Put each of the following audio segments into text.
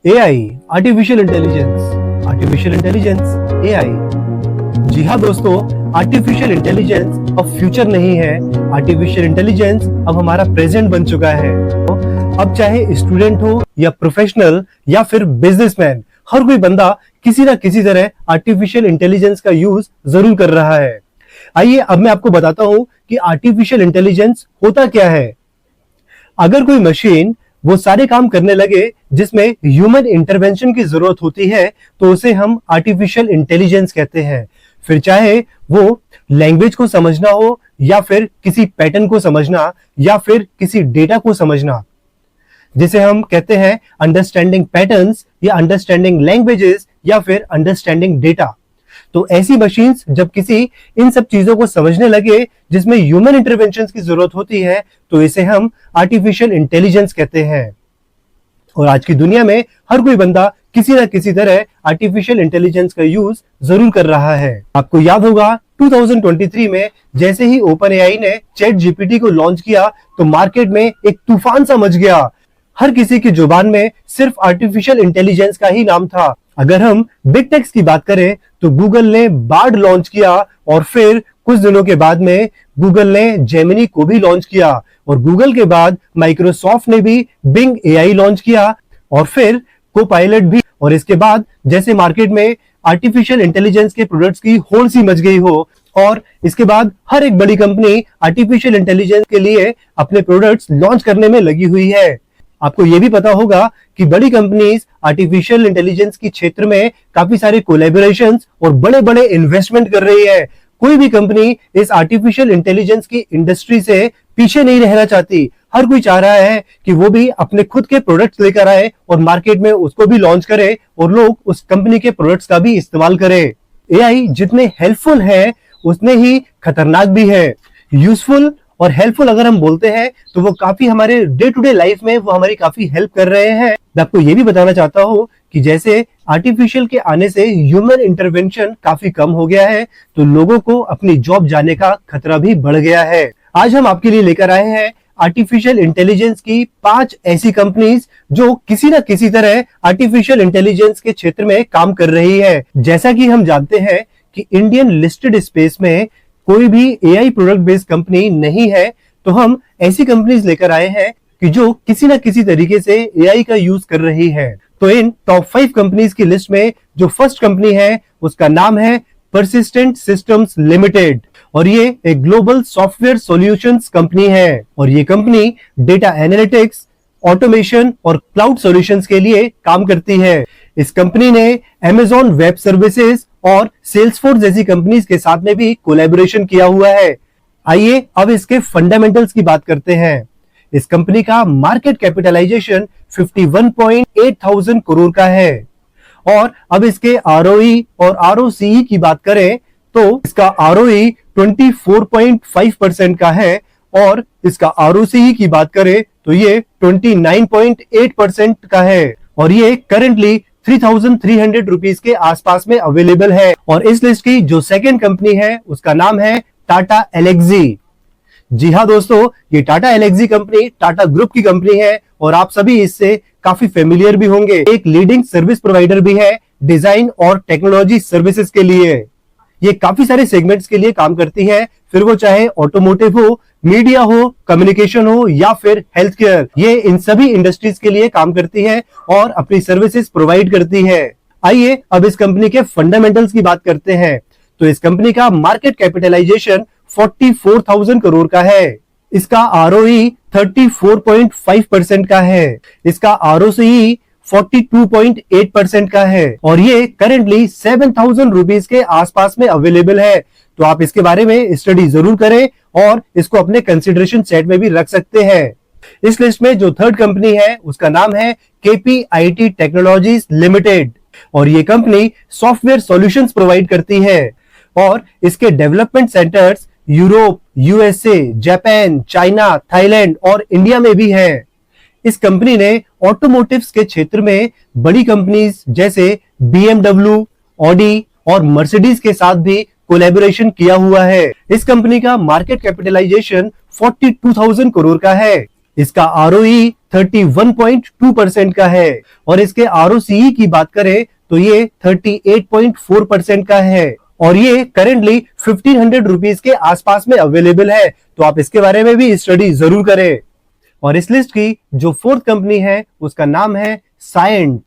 AI, artificial intelligence, artificial intelligence, AI. जी हाँ दोस्तों, आर्टिफिशियल इंटेलिजेंस अब फ्यूचर नहीं है। आर्टिफिशियल इंटेलिजेंस अब हमारा प्रेजेंट बन चुका है। अब चाहे स्टूडेंट हो या प्रोफेशनल या फिर बिजनेसमैन, हर कोई बंदा किसी ना किसी तरह आर्टिफिशियल इंटेलिजेंस का यूज जरूर कर रहा है। आइए अब मैं आपको बताता हूं कि आर्टिफिशियल इंटेलिजेंस होता क्या है। अगर कोई मशीन वो सारे काम करने लगे जिसमें ह्यूमन इंटरवेंशन की जरूरत होती है तो उसे हम आर्टिफिशियल इंटेलिजेंस कहते हैं। फिर चाहे वो लैंग्वेज को समझना हो या फिर किसी पैटर्न को समझना या फिर किसी डेटा को समझना, जिसे हम कहते हैं अंडरस्टैंडिंग पैटर्न्स या अंडरस्टैंडिंग लैंग्वेजेस या फिर अंडरस्टैंडिंग डेटा। तो ऐसी मशीन्स जब किसी इन सब चीजों को समझने लगे जिसमें ह्यूमन इंटरवेंशन की जरूरत होती है तो इसे हम आर्टिफिशियल इंटेलिजेंस कहते हैं। और आज की दुनिया में हर कोई बंदा किसी ना किसी तरह आर्टिफिशियल इंटेलिजेंस का यूज जरूर कर रहा है। आपको याद होगा 2023 में जैसे ही ओपन एआई ने चैट जीपीटी को लॉन्च किया तो मार्केट में एक तूफान सा मच गया। हर किसी की जुबान में सिर्फ आर्टिफिशियल इंटेलिजेंस का ही नाम था। अगर हम बिग टेक्स की बात करें तो गूगल ने बार्ड लॉन्च किया और फिर कुछ दिनों के बाद में गूगल ने जेमिनी को भी लॉन्च किया और गूगल के बाद माइक्रोसॉफ्ट ने भी बिंग एआई लॉन्च किया और फिर कोपायलट भी। और इसके बाद जैसे मार्केट में आर्टिफिशियल इंटेलिजेंस के प्रोडक्ट्स की होड़ सी मच गई हो और इसके बाद हर एक बड़ी कंपनी आर्टिफिशियल इंटेलिजेंस के लिए अपने प्रोडक्ट्स लॉन्च करने में लगी हुई है। आपको यह भी पता होगा कि बड़ी कंपनीज आर्टिफिशियल इंटेलिजेंस की क्षेत्र में काफी सारे कोलैबोरेशंस और बड़े बड़े इन्वेस्टमेंट कर रही है। कोई भी कंपनी इस आर्टिफिशियल इंटेलिजेंस की इंडस्ट्री से पीछे नहीं रहना चाहती। हर कोई चाह रहा है कि वो भी अपने खुद के प्रोडक्ट्स लेकर आए और मार्केट में उसको भी लॉन्च करे और लोग उस कंपनी के प्रोडक्ट्स का भी इस्तेमाल करें। एआई जितने हेल्पफुल है उतने ही खतरनाक भी है। यूजफुल और हेल्पफुल अगर हम बोलते हैं तो वो काफी हमारे डे टू डे लाइफ में वो हमारी काफी हेल्प कर रहे हैं। मैं आपको ये भी बताना चाहता हूँ कि जैसे आर्टिफिशियल के आने से ह्यूमन इंटरवेंशन काफी कम हो गया है तो लोगों को अपनी जॉब जाने का खतरा भी बढ़ गया है। आज हम आपके लिए लेकर आए हैं आर्टिफिशियल इंटेलिजेंस की 5 ऐसी कंपनीज जो किसी ना किसी तरह आर्टिफिशियल इंटेलिजेंस के क्षेत्र में काम कर रही है। जैसा कि हम जानते हैं कि इंडियन लिस्टेड स्पेस में कोई भी एआई प्रोडक्ट बेस्ड कंपनी नहीं है, तो हम ऐसी कंपनीज लेकर आए हैं कि जो किसी ना किसी तरीके से एआई का यूज कर रही है। तो इन टॉप 5 कंपनीज की लिस्ट में जो फर्स्ट कंपनी है उसका नाम है परसिस्टेंट सिस्टम्स लिमिटेड और ये एक ग्लोबल सॉफ्टवेयर सॉल्यूशंस कंपनी है और ये कंपनी डेटा एनालिटिक्स, ऑटोमेशन और क्लाउड सॉल्यूशंस के लिए काम करती है। इस कंपनी ने Amazon वेब सर्विसेज और सेल्सफोर्स जैसी कंपनीज के साथ में भी कोलैबोरेशन किया हुआ है। आइए अब इसके फंडामेंटल्स की बात करते हैं। इस कंपनी का मार्केट कैपिटलाइजेशन 51.8 थाउजेंड करोड़ का है और अब इसके ROE और ROCE की बात करें तो इसका ROE 24.5% का है और इसका ROCE की बात करें तो ये 29.8% का है और ये करेंटली 3,300 रुपीज के आसपास में अवेलेबल है। और इस लिस्ट की जो सेकंड कंपनी है उसका नाम है टाटा एलेक्सी। जी हाँ दोस्तों, ये टाटा एलेक्सी कंपनी टाटा ग्रुप की कंपनी है और आप सभी इससे काफी फेमिलियर भी होंगे। एक लीडिंग सर्विस प्रोवाइडर भी है डिजाइन और टेक्नोलॉजी सर्विसेज के लिए। ये काफी सारे सेगमेंट्स के लिए काम करती है, फिर वो चाहे ऑटोमोटिव हो, मीडिया हो, कम्युनिकेशन हो या फिर हेल्थ केयर। ये इन सभी इंडस्ट्रीज के लिए काम करती है और अपनी सर्विसेज प्रोवाइड करती है। आइए अब इस कंपनी के फंडामेंटल्स की बात करते हैं। तो इस कंपनी का मार्केट कैपिटलाइजेशन 44,000 करोड़ का है। इसका ROE 34.5% का है। इसका ROCE 42.8% का है और ये करेंटली 7,000 रुपीज के आसपास में अवेलेबल है। तो आप इसके बारे में स्टडी जरूर करें और इसको अपने कंसिडरेशन सेट में भी रख सकते हैं। इस लिस्ट में जो थर्ड कंपनी है उसका नाम है KPIT टेक्नोलॉजीज लिमिटेड और ये कंपनी सॉफ्टवेयर सॉल्यूशंस प्रोवाइड करती है और इसके development centres Europe, USA, Japan, China, Thailand और इंडिया में भी है। इस कंपनी ने ऑटोमोटिव्स के क्षेत्र में बड़ी कंपनीज जैसे BMW, ऑडी और मर्सिडीज के साथ भी कोलैबोरेशन किया हुआ है। इस कंपनी का मार्केट कैपिटलाइजेशन 42,000 करोड़ का है। इसका ROE 31.2% का है और इसके ROCE की बात करें तो ये 38.4% का है और ये करेंटली 1500 रुपीज के आसपास में अवेलेबल है। तो आप इसके बारे में भी स्टडी जरूर करें। और इस लिस्ट की जो फोर्थ कंपनी है उसका नाम है साइंट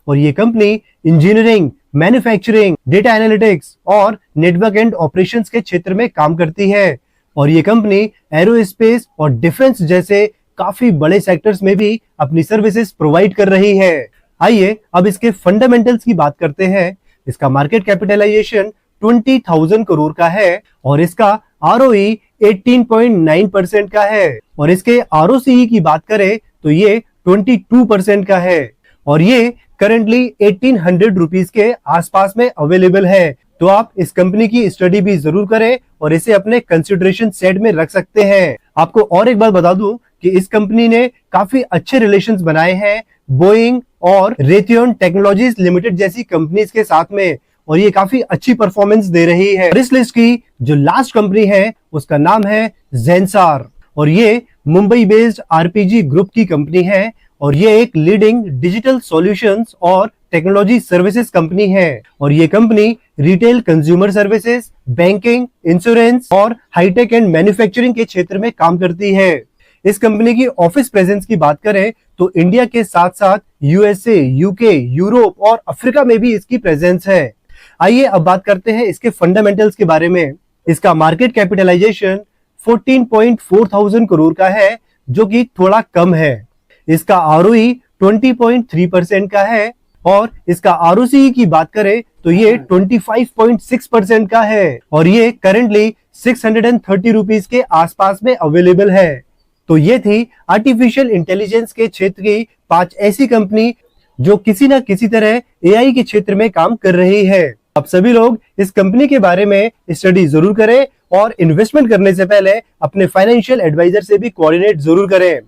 और ये company engineering, manufacturing, data analytics और नेटवर्क एंड ऑपरेशंस के क्षेत्र में काम करती है और ये कंपनी एरोस्पेस और डिफेंस जैसे काफी बड़े सेक्टर्स में भी अपनी सर्विसेज प्रोवाइड कर रही है। आइए अब इसके फंडामेंटल्स की बात करते हैं। इसका मार्केट कैपिटलाइजेशन 20,000 करोड़ का है और इसका ROE 18.9% का है और इसके ROCE की बात करें तो ये 22% का है और ये करंटली 1800 रुपीज के आसपास में अवेलेबल है। तो आप इस कंपनी की स्टडी भी जरूर करें और इसे अपने कंसिडरेशन सेट में रख सकते हैं। आपको और एक बात बता दूं कि इस कंपनी ने काफी अच्छे रिलेशंस बनाए हैं बोइंग और रेथियन टेक्नोलॉजीज लिमिटेड जैसी कंपनीज के साथ में और ये काफी अच्छी परफॉर्मेंस दे रही है। इस लिस्ट की जो लास्ट कंपनी है उसका नाम है जेंसार और ये मुंबई बेस्ड RPG ग्रुप की कंपनी है और ये एक लीडिंग डिजिटल सॉल्यूशंस और टेक्नोलॉजी सर्विसेज कंपनी है और ये company retail consumer services, banking, insurance और हाईटेक एंड मैन्युफैक्चरिंग के क्षेत्र में काम करती है। इस कंपनी की ऑफिस प्रेजेंस की बात करें तो इंडिया के साथ साथ USA, UK, यूरोप और अफ्रीका में भी इसकी प्रेजेंस है। आइए अब बात करते हैं इसके फंडामेंटल्स के बारे में। इसका मार्केट कैपिटलाइजेशन 14.4 करोड़ का है जो कि थोड़ा कम है। इसका ROE 20.3% का है और इसका ROCE की बात करें तो ये 25.6% का है और ये करेंटली 630 रुपीज के आसपास में अवेलेबल है। तो ये थी आर्टिफिशियल इंटेलिजेंस के क्षेत्र की 5 ऐसी कंपनी जो किसी ना किसी तरह AI के क्षेत्र में काम कर रही है। आप सभी लोग इस कंपनी के बारे में स्टडी जरूर करें और इन्वेस्टमेंट करने से पहले अपने फाइनेंशियल एडवाइजर से भी कोऑर्डिनेट जरूर करें।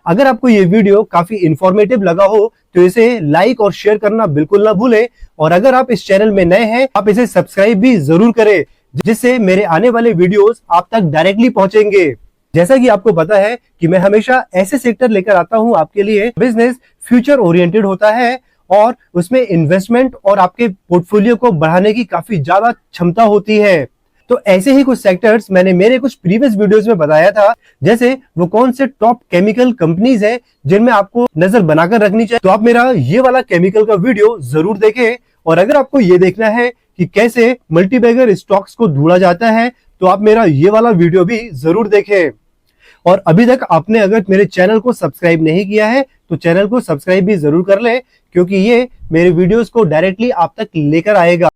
अगर आपको ये वीडियो काफी इंफॉर्मेटिव लगा हो तो इसे लाइक और शेयर करना बिल्कुल ना भूलें और अगर आप इस चैनल में नए हैं आप इसे सब्सक्राइब भी जरूर करें जिससे मेरे आने वाले वीडियोस आप तक डायरेक्टली पहुंचेंगे। जैसा कि आपको पता है कि मैं हमेशा ऐसे सेक्टर लेकर आता हूं आपके लिए बिजनेस फ्यूचर ओरिएंटेड होता है और उसमें इन्वेस्टमेंट और आपके पोर्टफोलियो को बढ़ाने की काफी ज्यादा क्षमता होती है। तो ऐसे ही कुछ सेक्टर्स मैंने मेरे कुछ प्रीवियस वीडियोस में बताया था, जैसे वो कौन से टॉप केमिकल कंपनीज हैं जिनमें आपको नजर बनाकर रखनी चाहिए। तो आप मेरा ये वाला केमिकल का वीडियो जरूर देखें और अगर आपको ये देखना है कि कैसे मल्टीबैगर स्टॉक्स को ढूंढा जाता है तो आप मेरा ये वाला वीडियो भी जरूर देखें। और अभी तक आपने अगर मेरे चैनल को सब्सक्राइब नहीं किया है तो चैनल को सब्सक्राइब भी जरूर कर ले क्योंकि ये मेरे वीडियोस को डायरेक्टली आप तक लेकर आएगा।